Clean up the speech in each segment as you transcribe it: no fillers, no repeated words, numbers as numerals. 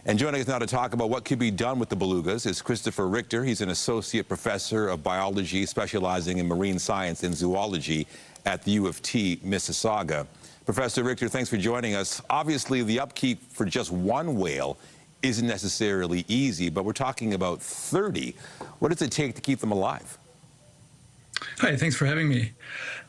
And joining us now to talk about what could be done with the belugas is Christopher Richter. He's an associate professor of biology specializing in marine science and zoology at the U of T, Mississauga. Professor Richter, thanks for joining us. Obviously, the upkeep for just one whale isn't necessarily easy, but we're talking about 30. What does it take to keep them alive? Hi, thanks for having me.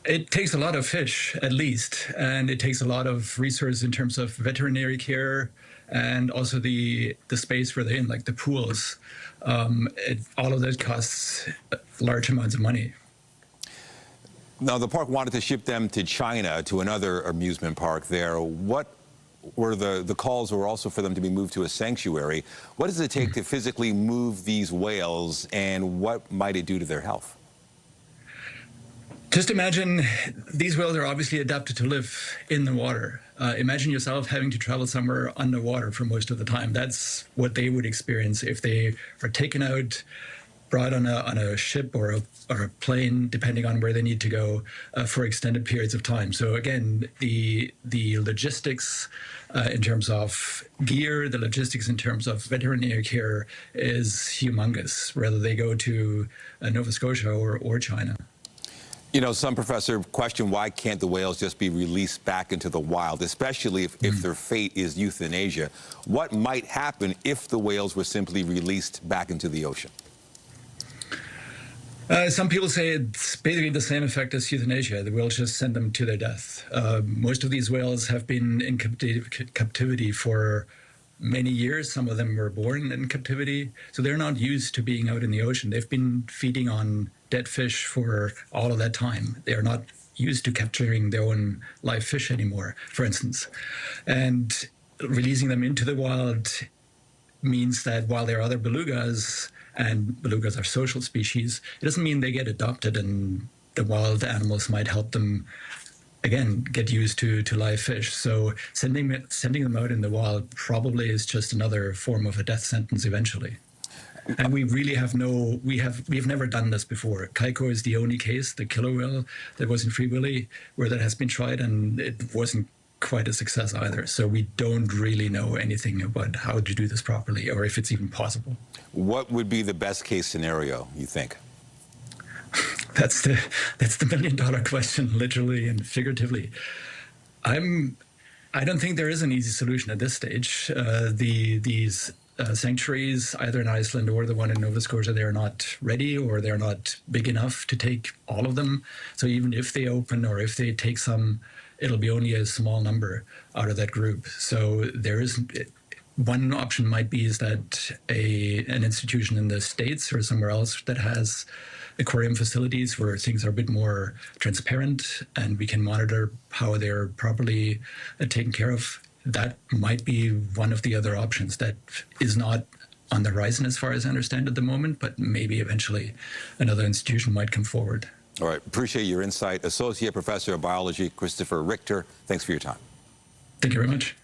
It takes a lot of fish, at least, and it takes a lot of resources in terms of veterinary care and also the space where they're in, like the pools. All of that costs large amounts of money. Now, the park wanted to ship them to China, to another amusement park there. What were the calls were also for them to be moved to a sanctuary? What does it take to physically move these whales, and what might it do to their health? Just imagine these whales are obviously adapted to live in the water. Imagine yourself having to travel somewhere underwater for most of the time. That's what they would experience if they are taken out, brought on a ship or a plane, depending on where they need to go, for extended periods of time. So again, the logistics in terms of gear, the logistics in terms of veterinary care is humongous, whether they go to Nova Scotia or China. You know, some professor question why can't the whales just be released back into the wild, especially if their fate is euthanasia. What might happen if the whales were simply released back into the ocean? Some people say it's basically the same effect as euthanasia. The whales just send them to their death. Most of these whales have been in captivity for many years. Some of them were born in captivity, so they're not used to being out in the ocean. They've been feeding on dead fish for all of that time. They are not used to capturing their own live fish anymore, for instance. And releasing them into the wild means that while there are other belugas, and belugas are social species, it doesn't mean they get adopted and the wild animals might help them again get used to live fish. So sending them out in the wild probably is just another form of a death sentence eventually. And we really have we've never done this before. Kaiko is the only case, the killer whale that was in Free Willy, where that has been tried, and it wasn't quite a success either. So we don't really know anything about how to do this properly, or if it's even possible. What would be the best case scenario, you think? That's the million-dollar question, literally and figuratively. I don't think there is an easy solution at this stage. These sanctuaries, either in Iceland or the one in Nova Scotia, they're not ready, or they're not big enough to take all of them. So even if they open or if they take some, it'll be only a small number out of that group. So there is one option might be is that an institution in the States or somewhere else that has aquarium facilities where things are a bit more transparent and we can monitor how they're properly taken care of. That might be one of the other options that is not on the horizon as far as I understand at the moment, but maybe eventually another institution might come forward. All right, appreciate your insight. Associate Professor of Biology, Christopher Richter, thanks for your time. Thank you very much.